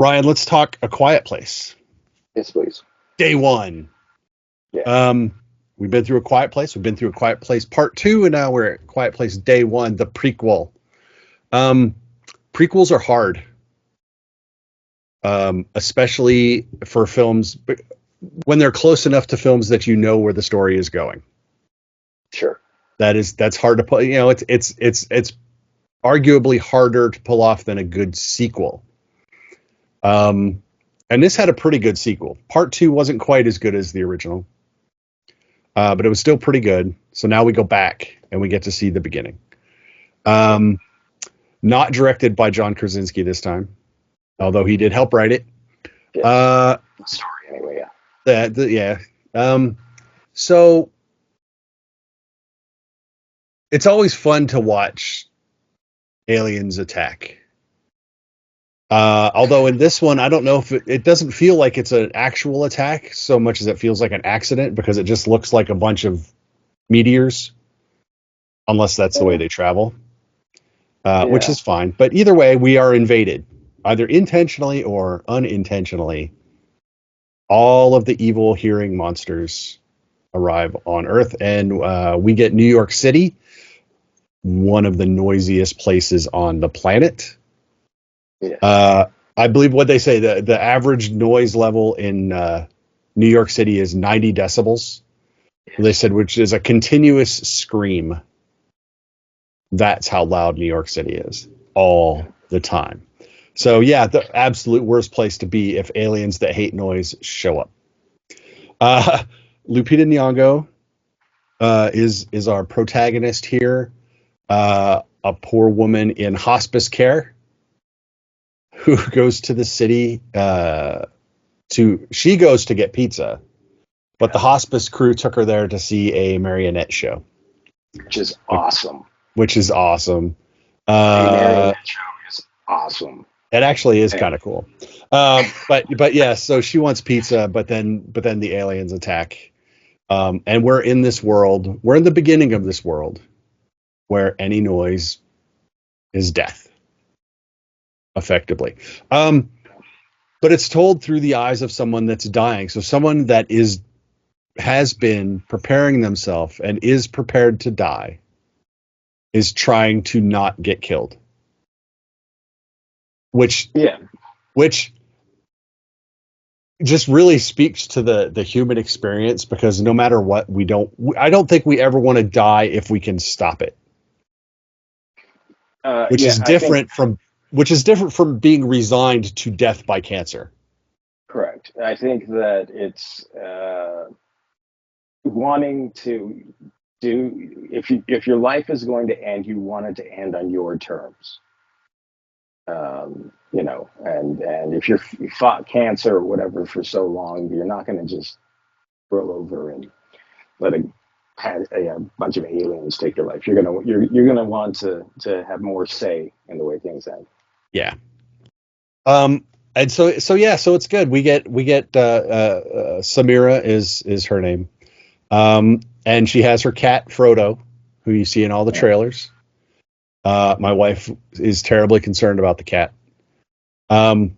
Ryan, let's talk A Quiet Place. Yes, please. Day one. Yeah. We've been through A Quiet Place. We've been through A Quiet Place Part 2, and now we're at Quiet Place Day 1, the prequel. Prequels are hard, especially for films when they're close enough to films that you know where the story is going. Sure. That's hard to pull. It's arguably harder to pull off than a good sequel. And this had a pretty good sequel. Part 2 wasn't quite as good as the original, but it was still pretty good. So now we go back and we get to see the beginning. Not directed by John Krasinski this time, although he did help write it. Yeah. Story anyway. Yeah. So it's always fun to watch aliens attack. Although in this one, I don't know if it doesn't feel like it's an actual attack so much as it feels like an accident, because it just looks like a bunch of meteors, unless that's the way they travel, which is fine. But either way, we are invaded, either intentionally or unintentionally. All of the evil hearing monsters arrive on Earth, and we get New York City, one of the noisiest places on the planet. Yeah. I believe what they say, the average noise level in New York City is 90 decibels. They said, which is a continuous scream. That's how loud New York City is all the time. So yeah, the absolute worst place to be if aliens that hate noise show up. Lupita Nyong'o is our protagonist here. A poor woman in hospice care who goes to the city she goes to get pizza, but the hospice crew took her there to see a marionette show, which is awesome. The marionette show is awesome. It actually is kind of cool. But yeah, so she wants pizza, but then the aliens attack. And we're in this world. We're in the beginning of this world where any noise is death, effectively. But it's told through the eyes of someone that's dying. So someone that has been preparing themselves and is prepared to die is trying to not get killed. Which just really speaks to the human experience, because no matter what, I don't think we ever want to die if we can stop it. Which is different from being resigned to death by cancer. Correct. I think that it's wanting to do, if your life is going to end, you want it to end on your terms. And if you fought cancer or whatever for so long, you're not going to just roll over and let a bunch of aliens take your life. You're gonna want to have more say in the way things end. Yeah. And so it's good. We get Samira is her name. And she has her cat Frodo, who you see in all the trailers. My wife is terribly concerned about the cat. Well,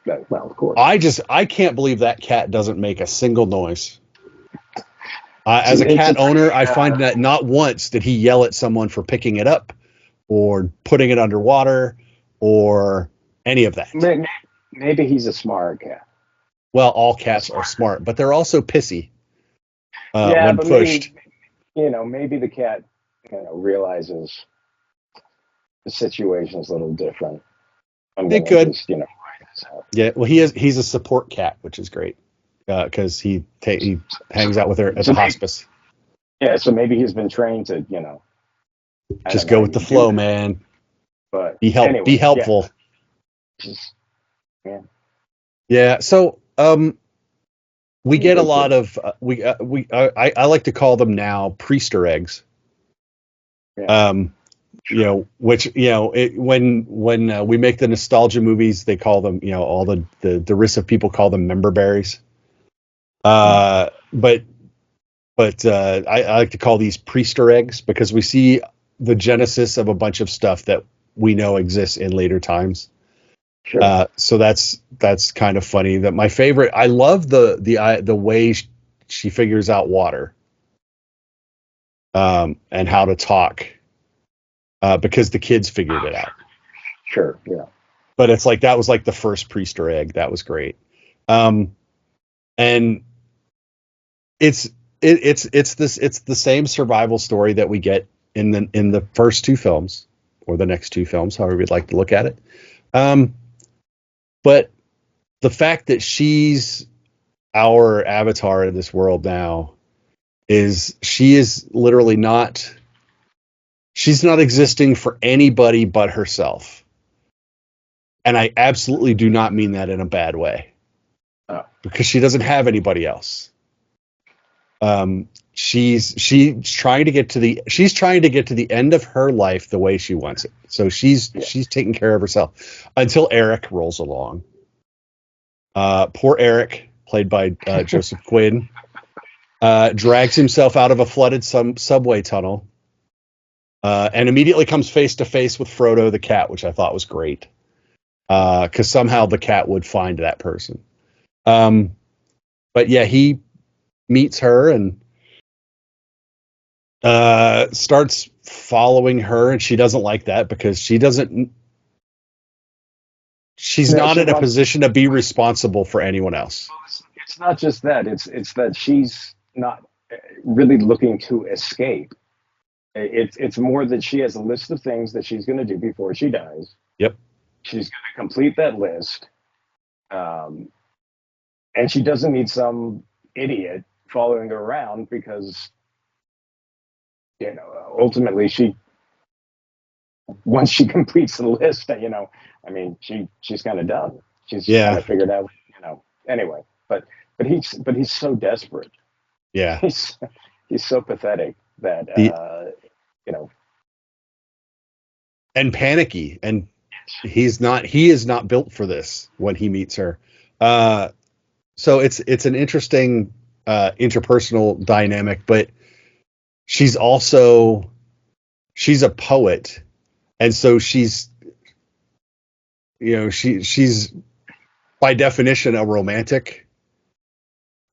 of course. I can't believe that cat doesn't make a single noise. As a cat owner, I find that not once did he yell at someone for picking it up or putting it underwater or any of that. Maybe he's a smart cat. Well, all cats are smart, but they're also pissy when but pushed. Maybe the cat realizes the situation is a little different. It could. Yeah, well, he's a support cat, which is great. Because he hangs out with her at the hospice. Yeah, so maybe he's been trained to, just go with the flow, man. But be helpful. Yeah. So we get a lot of I like to call them now Priester eggs. Yeah. Which when we make the nostalgia movies, they call them all the derisive people call them member berries. But I like to call these Priester eggs, because we see the genesis of a bunch of stuff that we know exists in later times. Sure. So that's kind of funny. That my favorite. I love the way she figures out water, and how to talk, because the kids figured it out. Sure. Yeah. But it's like that was like the first Priester egg. That was great. Um, and it's it's the same survival story that we get in the first two films, or the next two films, however you'd like to look at it. But the fact that she's our avatar in this world now is she is literally not she's not existing for anybody but herself. And I absolutely do not mean that in a bad way, because she doesn't have anybody else. She's trying to get to the end of her life the way she wants it. So she's taking care of herself until Eric rolls along. Poor Eric, played by Joseph Quinn, drags himself out of a flooded subway tunnel, and immediately comes face to face with Frodo the cat, which I thought was great, because somehow the cat would find that person. But yeah, he meets her and starts following her, and she doesn't like that because she's not in a position to be responsible for anyone else. It's not just that. It's that she's not really looking to escape. It's more that she has a list of things that she's going to do before she dies. Yep. She's going to complete that list. And she doesn't need some idiot following her around, because, ultimately once she completes the list, she's kind of done. She's kind of figured out, anyway, but he's so desperate. Yeah. He's so pathetic that, and panicky, and he is not built for this when he meets her. So it's an interesting interpersonal dynamic, but she's a poet, and so she's by definition a romantic.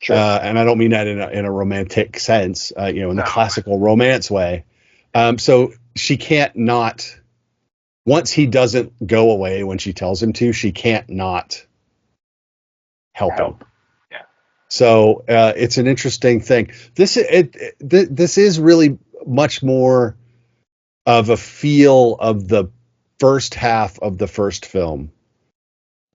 Sure. And I don't mean that in a romantic sense, in the classical romance way. So she can't not, once he doesn't go away when she tells him to, she can't not help him. Yeah. So it's an interesting thing. This is really much more of a feel of the first half of the first film,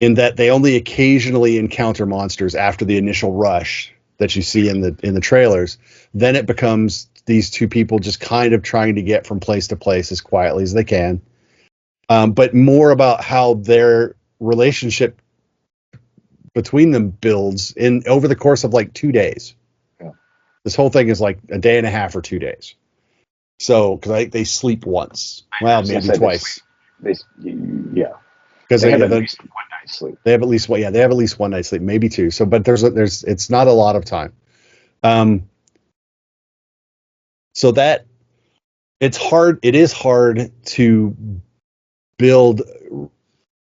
in that they only occasionally encounter monsters after the initial rush that you see in the trailers. Then it becomes these two people just kind of trying to get from place to place as quietly as they can. But more about how their relationship between them builds over the course of like 2 days. Yeah. This whole thing is like a day and a half or 2 days. So, because they sleep once. Well, maybe twice. Yeah. Because they have at least 1 night's sleep. They have at least 1 night's sleep, maybe two. So, but it's not a lot of time. So that it is hard to build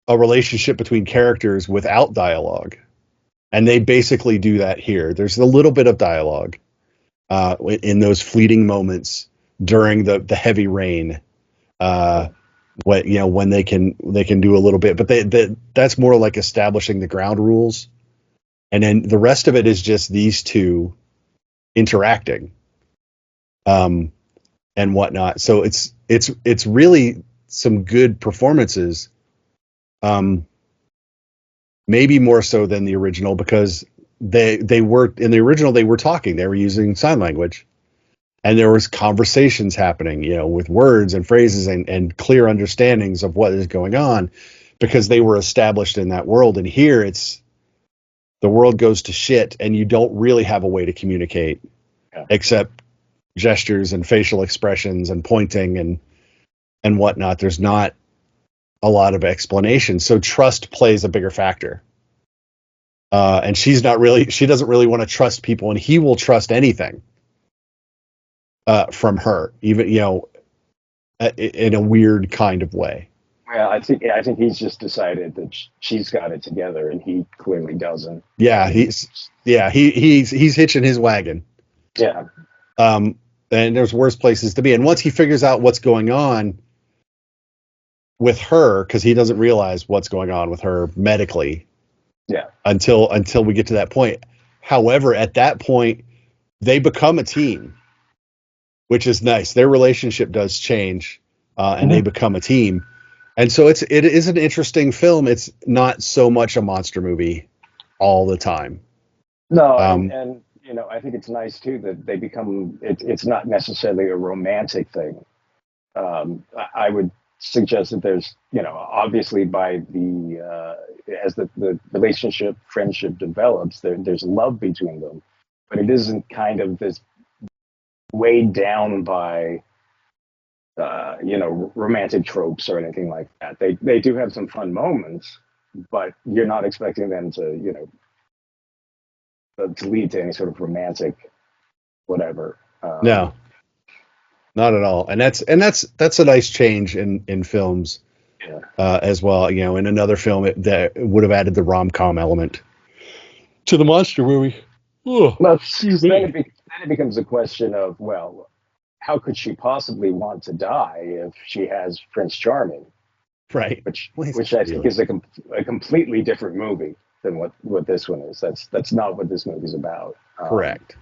a relationship between characters without dialogue. And they basically do that here. There's a little bit of dialogue in those fleeting moments during the heavy rain. When they can do a little bit, but that's more like establishing the ground rules, and then the rest of it is just these two interacting, and whatnot. So it's really some good performances, maybe more so than the original, because they were in the original, they were talking, they were using sign language. And there was conversations happening, with words and phrases and clear understandings of what is going on, because they were established in that world. And here the world goes to shit, and you don't really have a way to communicate except gestures and facial expressions and pointing and whatnot. There's not a lot of explanation. So trust plays a bigger factor. And she doesn't really want to trust people, and he will trust anything. From her, even in a weird kind of way. Well, I think he's just decided that she's got it together, and he clearly doesn't. Yeah, And he's hitching his wagon. yeah, Um, and there's worse places to be. And once he figures out what's going on with her, because he doesn't realize what's going on with her medically yeah, until we get to that point. However, at that point, they become a team, which is nice. Their relationship does change, and they become a team. And so it is an interesting film. It's not so much a monster movie all the time. no, and Um, and I think it's nice too that they become. It's not necessarily a romantic thing. I would suggest that there's, obviously by the as the relationship, friendship develops, there's love between them, but it isn't kind of this weighed down by romantic tropes or anything like that. They do have some fun moments, but you're not expecting them to to lead to any sort of romantic whatever. no, not at all. And that's a nice change in films Yeah. as well. In another film that would have added the rom-com element to the monster movie. Oh, Well, excuse then me. it becomes a question of, well, how could she possibly want to die if she has Prince Charming, Right. which I think Really. is a completely different movie than what this one is. That's not what this movie's about. Correct.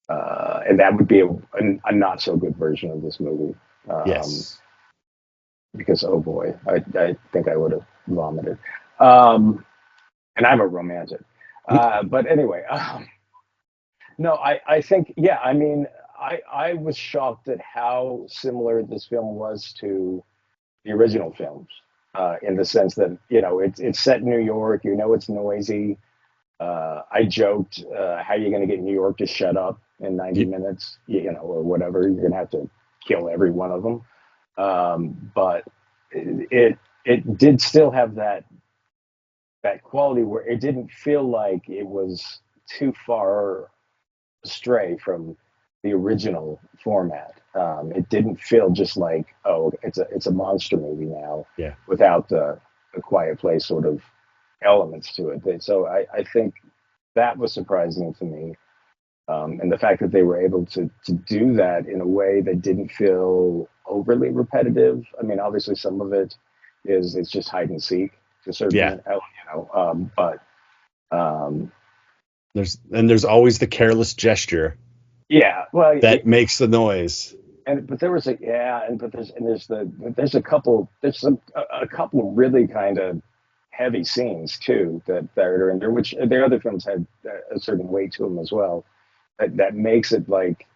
And that would be a not so good version of this movie. Yes. Because oh boy, I think I would have vomited. Um, and I'm a romantic. But anyway, no, I think, yeah, I mean, I was shocked at how similar this film was to the original films, in the sense that, it's set in New York, it's noisy. I joked, how are you going to get New York to shut up in 90 Y- minutes, or whatever? You're going to have to kill every one of them. But it did still have that quality where it didn't feel like it was too far astray from the original format. It didn't feel just like, oh, it's a monster movie now, Yeah. without the Quiet Place sort of elements to it. So I think that was surprising to me, and the fact that they were able to do that in a way that didn't feel overly repetitive. I mean, obviously some of it is it's just hide and seek to a Yeah. certain, but um, There's always the careless gesture yeah, well, that makes the noise. but there was a yeah, and but there's a couple a couple really kind of heavy scenes too that are in there, which their other films had a certain weight to them as well. That makes it like,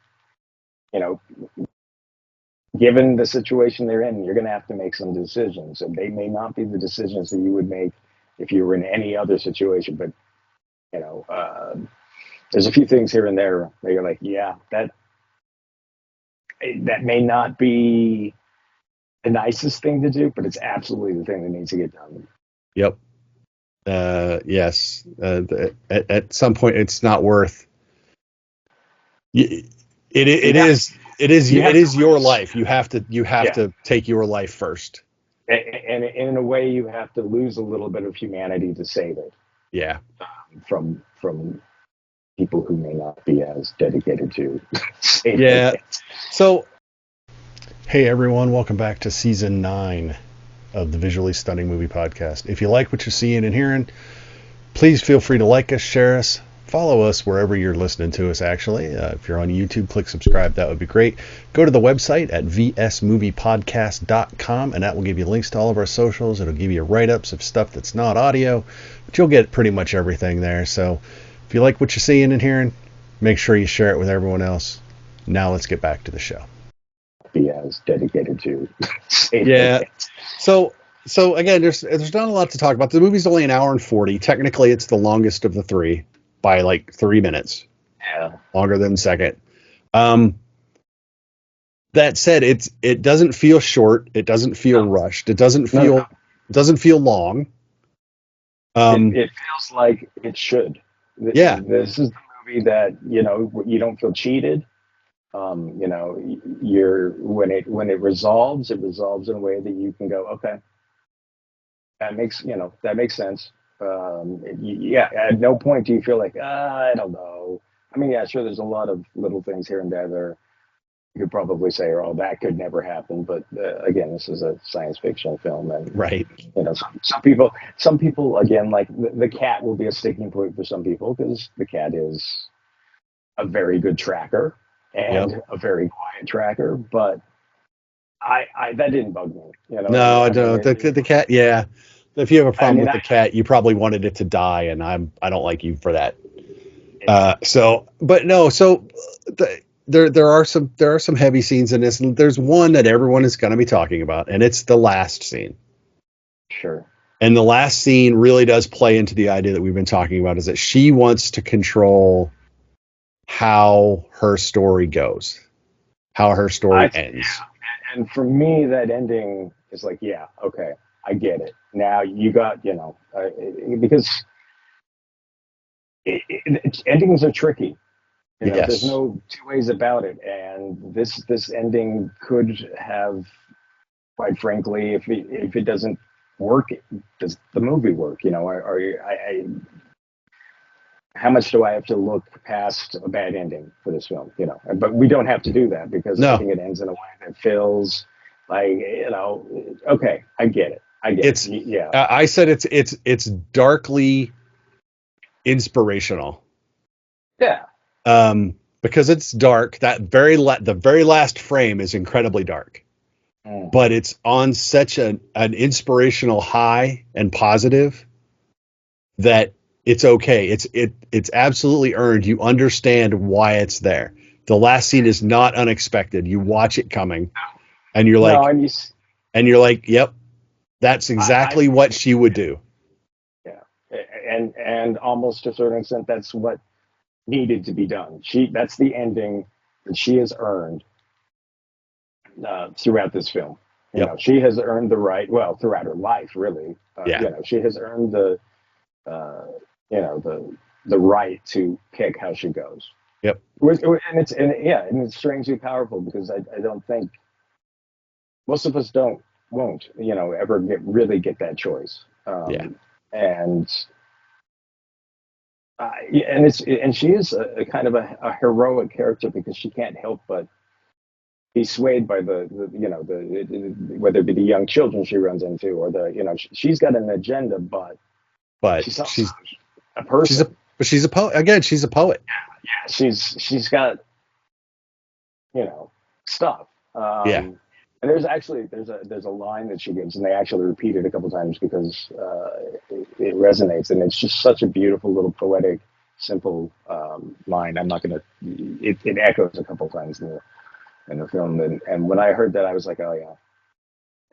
you know, given the situation they're in, you're going to have to make some decisions, and they may not be the decisions that you would make if you were in any other situation. But you know, there's a few things here and there where you're like, yeah, that may not be the nicest thing to do, but it's absolutely the thing that needs to get done. Yep. Yes. At some point, it's not worth. It You it have is it is you it have to is your lose, life. You have yeah, to take your life first. and in a way, you have to lose a little bit of humanity to save it Yeah. from people who may not be as dedicated to saving Yeah. it. So, hey everyone, welcome back to season 9 of the Visually Stunning Movie Podcast. If you like what you're seeing and hearing, please feel free to like us, share us, follow us wherever you're listening to us, actually. If you're on YouTube, click subscribe. That would be great. Go to the website at vsmoviepodcast.com, and that will give you links to all of our socials. It'll give you write-ups of stuff that's not audio, but you'll get pretty much everything there. So if you like what you're seeing and hearing, make sure you share it with everyone else. Now let's get back to the show. Be as dedicated to saving Yeah. it. So again, there's not a lot to talk about. The movie's only an hour and 40. Technically, it's the longest of the three by like 3 minutes, Yeah, longer than the second. Um, that said, it doesn't feel short. It doesn't feel no, rushed. It doesn't no, no. feel long. Um, It feels like it should. yeah, This is the movie that you don't feel cheated. You're when it resolves in a way that you can go, okay. that makes sense. Yeah, at no point do you feel like, I don't know. I mean, yeah, sure, there's a lot of little things here and there that you could probably say, oh, that could never happen. But again, this is a science fiction film, and Right. some people, again, like the cat will be a sticking point for some people because the cat is a very good tracker Yep. and a very quiet tracker. But I that didn't bug me. You know what I No, mean? I I mean, don't. The cat, yeah. If you have a I problem mean, with the cat, you probably wanted it to die, and I don't like you for that. So, but no, so there are some heavy scenes in this, and there's one that everyone is going to be talking about, and it's the last scene. sure. And the last scene really does play into the idea that we've been talking about, is that she wants to control how her story goes, how her story I ends. And for me, that ending is like, yeah, okay, I get it. Now you got, because endings are tricky. There's Yes. no two ways about it. And this ending could have, quite frankly, if it doesn't work, does the movie work? How much do I have to look past a bad ending for this film? But we don't have to do that because I No, think it ends in a way that feels like, okay, I get it. I get it. it's Yeah. I said it's darkly inspirational. Yeah. Because it's dark. That the very last frame is incredibly dark, Mm. but it's on such an inspirational high and positive that it's okay. It's absolutely earned. You understand why it's there. The last scene is not unexpected. You watch it coming, and you're No, like, yep, that's I exactly what she would do. yeah, and almost to a certain extent, that's what needed to be done. That's the ending that she has earned throughout this film. Yep. She has earned the right. Well, throughout her life, really. Yeah. She has earned uh, the right to pick how she goes. Yep. And it's strangely powerful because I don't think most of us won't ever really get that choice. Yeah. And and she is a kind of a heroic character because she can't help but be swayed by whether it be the young children she runs into or she's got an agenda, but But she's also she's a she's a person. but she's a poet again. She's a poet. Yeah, she's got stuff. Yeah. And there's a line that she gives, and they actually repeat it a couple times because it resonates, and it's just such a beautiful little poetic, simple line. I'm not gonna. It echoes a couple times in the film, and when I heard that, I was like, oh yeah,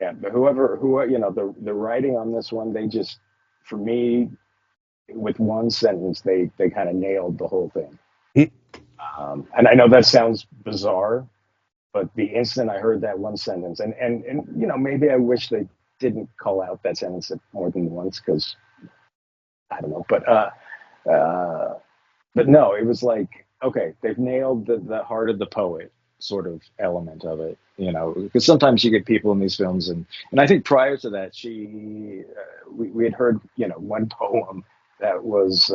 yeah. But the writing on this one, they just, for me, with one sentence, they kind of nailed the whole thing. And I know that sounds bizarre, but the instant I heard that one sentence, and maybe I wish they didn't call out that sentence more than once because I don't know, uh, but no, it was like, okay, they've nailed the heart of the poet sort of element of it, because sometimes you get people in these films, and I think prior to that, we had heard one poem that was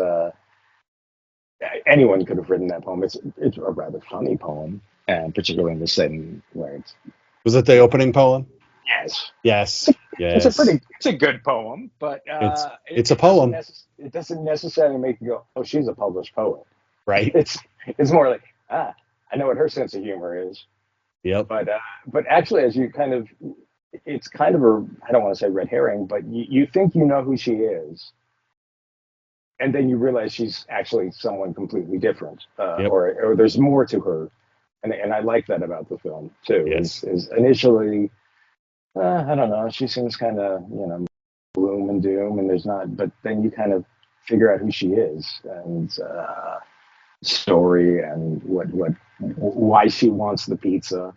anyone could have written that poem. It's a rather funny poem, and particularly in the setting where it's Was it the opening poem? yes, Yes. Yes. it's a good poem, but it, It's a it doesn't poem, necess- it doesn't necessarily make you go, oh, she's a published poet. right? It's more like, I know what her sense of humor is, Yep. but actually, as you kind of, it's kind of a, I don't want to say red herring, but you think you know who she is, and then you realize she's actually someone completely different, Yep. or there's more to her, and I like that about the film too. Yes. Is initially, I don't know, she seems kind of gloom and doom, and there's not, but then you kind of figure out who she is and story and why she wants the pizza.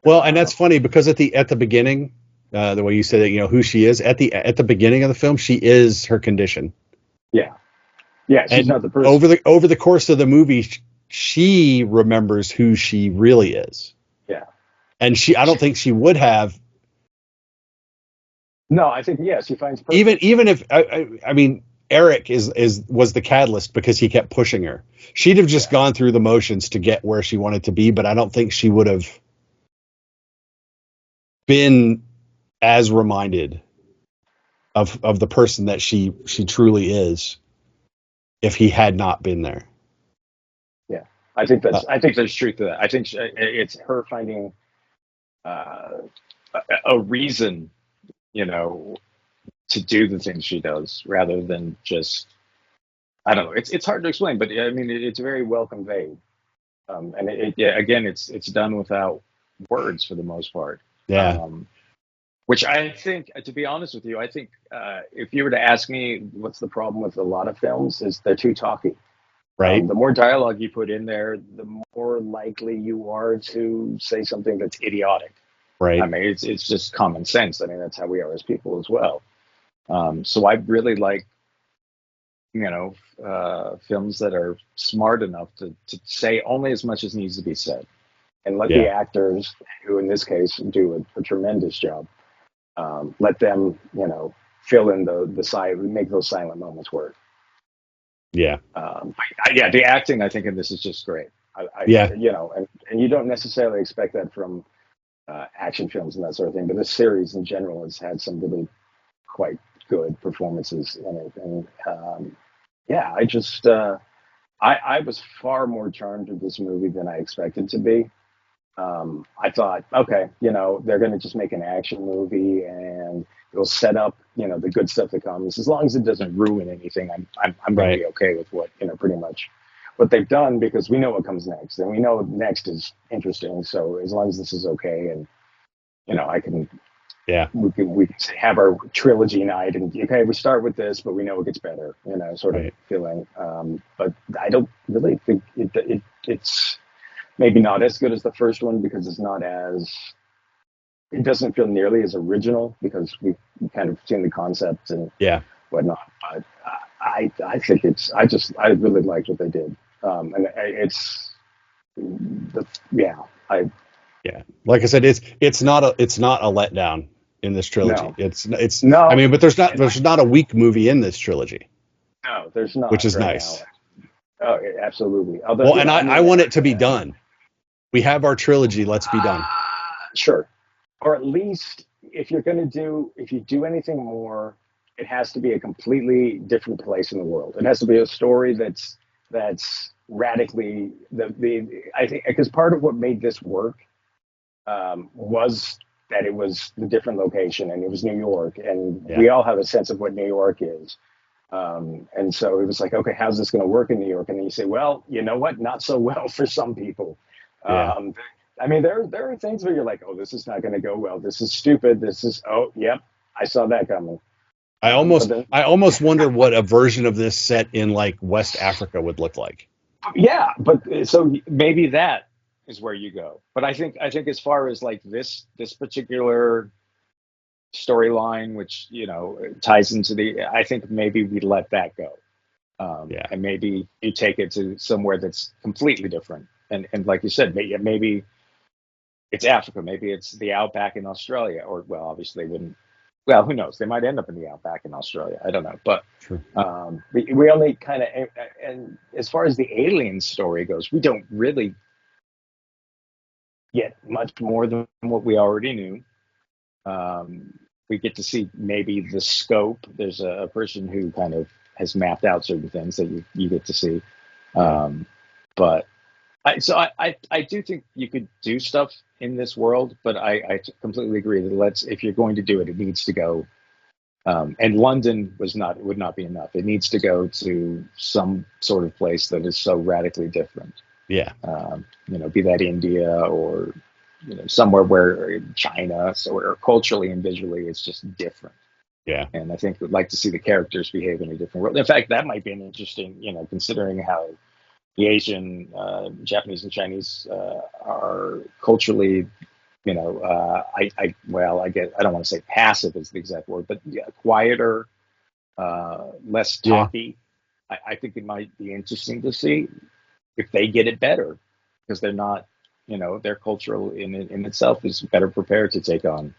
Well, and that's funny because at the beginning, the way you said that, who she is at the beginning of the film, she is her condition, Yeah, yeah, she's and not the person. over the course of the movie, she remembers who she really is, Yeah, and I don't think she would have No, I think yes, he finds purpose. Even if I mean Eric was the catalyst because he kept pushing her. She'd have just Yeah, gone through the motions to get where she wanted to be, but I don't think she would have been as reminded of the person that she truly is if he had not been there. yeah. Uh, I think there's truth to that. I think it's her finding uh, a reason, you know, to do the things she does rather than just I don't know. It's hard to explain, but I mean it's very well conveyed. And yeah, again, it's done without words for the most part. yeah, Um, which I think, to be honest with you, I think if you were to ask me what's the problem with a lot of films is they're too talky. right, The more dialogue you put in there, the more likely you are to say something that's idiotic. I right, mean, it's just common sense. I mean, that's how we are as people as well. So I really like, films that are smart enough to say only as much as needs to be said, and let the yeah, actors, who in this case do a tremendous job, let them, fill in the silent, make those silent moments work. yeah, Yeah, the acting I think in this is just great. yeah, And you don't necessarily expect that from action films and that sort of thing, but this series in general has had some really quite good performances in it. And yeah, I was far more charmed with this movie than I expected to be. I thought, okay, they're going to just make an action movie and it'll set up, the good stuff that comes. As long as it doesn't ruin anything, I'm going to right, be okay with what, pretty much what they've done, because we know what comes next and we know next is interesting. So as long as this is okay, and, I can, yeah, we can have our trilogy night and, okay, we start with this, but we know it gets better, sort of right, feeling. But I don't really think it's, maybe not as good as the first one because it's not as, it doesn't feel nearly as original because we've kind of seen the concepts and yeah, whatnot. But I think I really liked what they did. And it's yeah, yeah. Like I said, it's not a letdown in this trilogy. no, It's I no, mean, but there's not a weak movie in this trilogy, no, there's which not is right now. nice. Oh, absolutely. Although, Well, and I, I I mean, want it to be done. We have our trilogy. Let's be done. sure. Or at least if you do anything more, it has to be a completely different place in the world. It has to be a story that's radically the I think, because part of what made this work was that it was the different location and it was New York, and Yeah, we all have a sense of what New York is. And so it was like, okay, how's this going to work in New York? And then you say, well, you know what? Not so well for some people. yeah. Um, I mean, there are things where you're like, oh, this is not going to go well. This is stupid. This is, oh, yep, I saw that coming. I But almost then, I almost wonder what a version of this set in like West Africa would look like. yeah, but so maybe that is where you go. But I think as far as like this particular storyline, which ties into I think maybe we let that go. Yeah, And maybe you take it to somewhere that's completely different. And like you said, maybe it's Africa, maybe it's the outback in Australia, or well, obviously they wouldn't. Well, who knows? They might end up in the outback in Australia. I don't know, but sure. we only kind of, and as far as the alien story goes, we don't really get much more than what we already knew. We get to see maybe the scope. There's a person who kind of has mapped out certain things that you get to see. Yeah, But I do think you could do stuff in this world, but I completely agree that if you're going to do it, it needs to go. And London would not be enough. It needs to go to some sort of place that is so radically different. yeah, Be that India or somewhere where China, so or culturally and visually it's just different. yeah, And I think we'd like to see the characters behave in a different world. In fact, that might be an interesting, considering how the Asian, Japanese, and Chinese are culturally, I get, I don't want to say passive is the exact word, but yeah, quieter, less yeah, talky. I think it might be interesting to see if they get it better because they're not, their cultural in itself is better prepared to take on,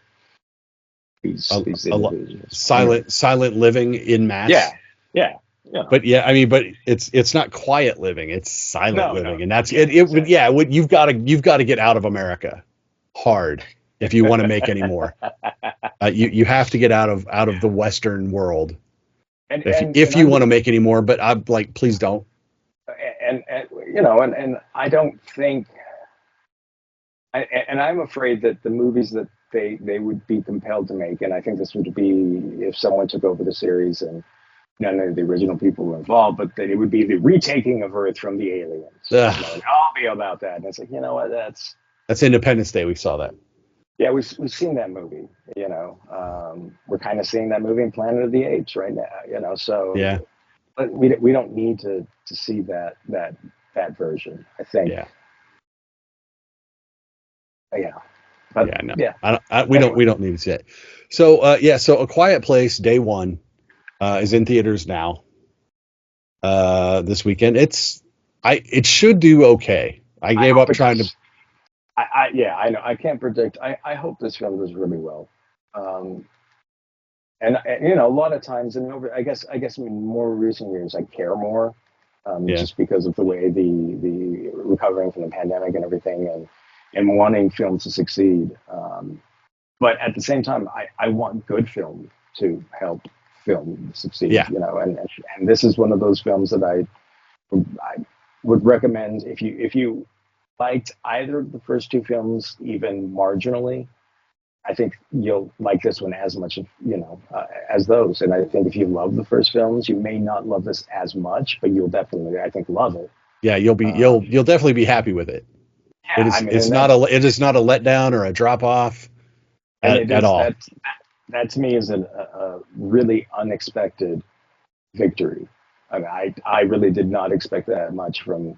these individuals. Silent living in mass. Yeah. But I mean, but it's not quiet living; it's silent living, and that's it. Exactly. You've got to get out of America hard if you want to make any more. You have to get out of the Western world if you want to make any more. But I'm like, please don't. And and I don't think, and I'm afraid that the movies that they would be compelled to make, and I think this would be if someone took over the series and none of the original people were involved, but that it would be the retaking of Earth from the aliens. And I'll be about that. And it's like, you know what, that's Independence Day. We saw that. Yeah, we've seen that movie. We're kind of seeing that movie in Planet of the Apes right now. So yeah, but we don't need to see that version, I think. Yeah. Yeah. But, yeah. No. Yeah. We don't need to see it. So so A Quiet Place Day 1 is in theaters now. This weekend. It should do okay. I gave up trying to. I know. I can't predict. I hope this film does really well. And a lot of times, and I guess in more recent years, I care more, just because of the way the recovering from the pandemic and everything, and wanting films to succeed. But at the same time, I want good film to help film succeed. Yeah. And this is one of those films that I would recommend if you liked either of the first two films even marginally. I think you'll like this one as much as those. And I think if you love the first films, you may not love this as much, but you'll definitely, I think, love it. Yeah, you'll definitely be happy with it. Yeah, it is not a letdown or a drop off at all. That to me is a really unexpected victory. I mean, I really did not expect that much from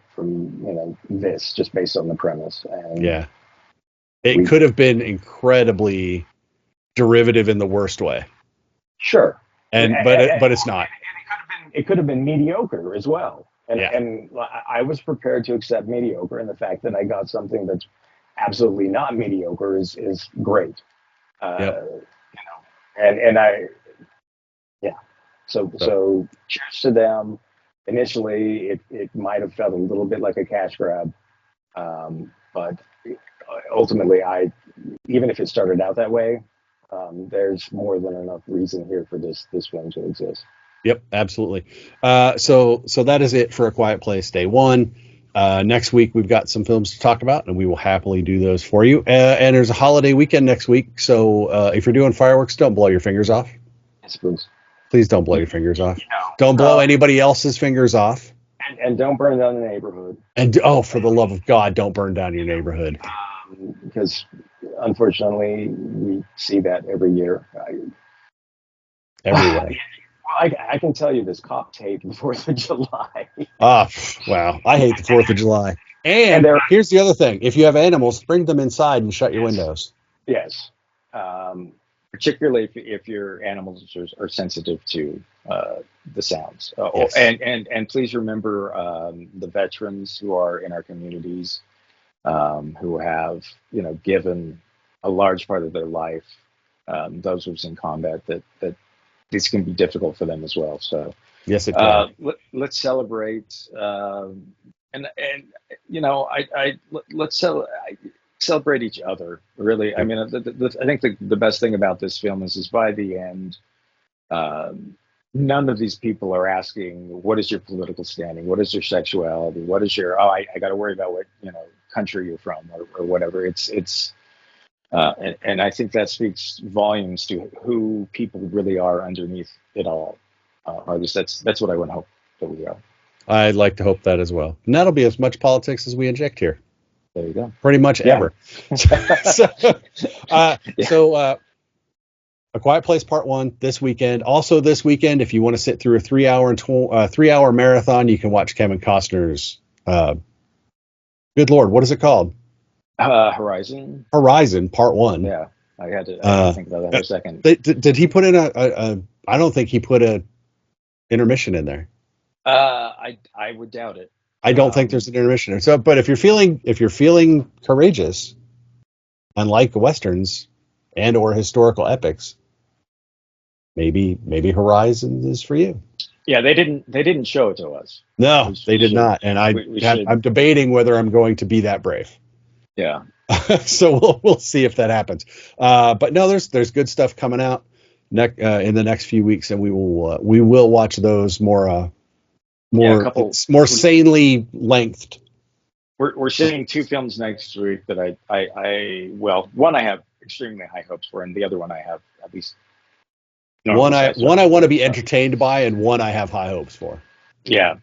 this, just based on the premise. And yeah, it could have been incredibly derivative in the worst way. Sure, but it's not. It could have been mediocre as well. And I was prepared to accept mediocre, and the fact that I got something that's absolutely not mediocre is great. So cheers to them. Initially, it might have felt a little bit like a cash grab, but ultimately, even if it started out that way, there's more than enough reason here for this film to exist. Yep, absolutely. So that is it for A Quiet Place Day 1. Next week we've got some films to talk about, and we will happily do those for you. And there's a holiday weekend next week, so if you're doing fireworks, don't blow your fingers off. Yes, please. Please don't blow your fingers off. Don't blow anybody else's fingers off. And don't burn down the neighborhood. And for the love of God, don't burn down your neighborhood. Because unfortunately, we see that every year. Everywhere. Well, I can tell you this: cops hate the 4th of July. Wow. I hate the 4th of July. And here's the other thing: if you have animals, bring them inside and shut your windows. Yes. Particularly if your animals are sensitive to the sounds. Yes. And please remember the veterans who are in our communities, who have given a large part of their life. Those who's in combat, that this can be difficult for them as well. So yes, it can. Let's celebrate, let's celebrate each other. Really, I mean, I think the best thing about this film is by the end, none of these people are asking, what is your political standing? What is your sexuality? What is your, I got to worry about what, country you're from or whatever. And I think that speaks volumes to who people really are underneath it all. Or at least that's what I would hope that we are. I'd like to hope that as well. And that'll be as much politics as we inject here. There you go. Pretty much ever. So, A Quiet Place Part 1 this weekend. Also this weekend, if you want to sit through a 3-hour marathon, you can watch Kevin Costner's good Lord, what is it called? Horizon Part 1. Yeah, I had to think about that for a second. Did he put in I don't think he put a intermission in there. I would doubt it. I don't think there's an intermission. So, but if you're feeling courageous and like westerns and or historical epics, maybe Horizon is for you. Yeah, they didn't show it to us. No, they did not, and I'm debating whether I'm going to be that brave. Yeah. So we'll see if that happens. But no, there's good stuff coming out in the next few weeks, and we will watch those more sanely lengthed. We're seeing 2 films next week that one I have extremely high hopes for, and the other one I have at least. One I want to be entertained by, and one I have high hopes for. Yeah.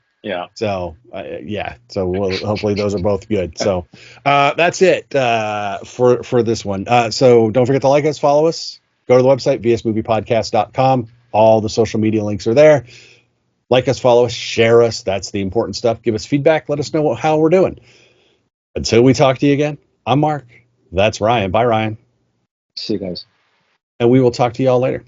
So hopefully those are both good. So that's it for this one. So don't forget to like us, follow us, go to the website vsmoviepodcast.com. All the social media links are there. Like us, follow us, share us. That's the important stuff. Give us feedback. Let us know how we're doing. Until we talk to you again, I'm Mark. That's Ryan. Bye, Ryan. See you guys. And we will talk to you all later.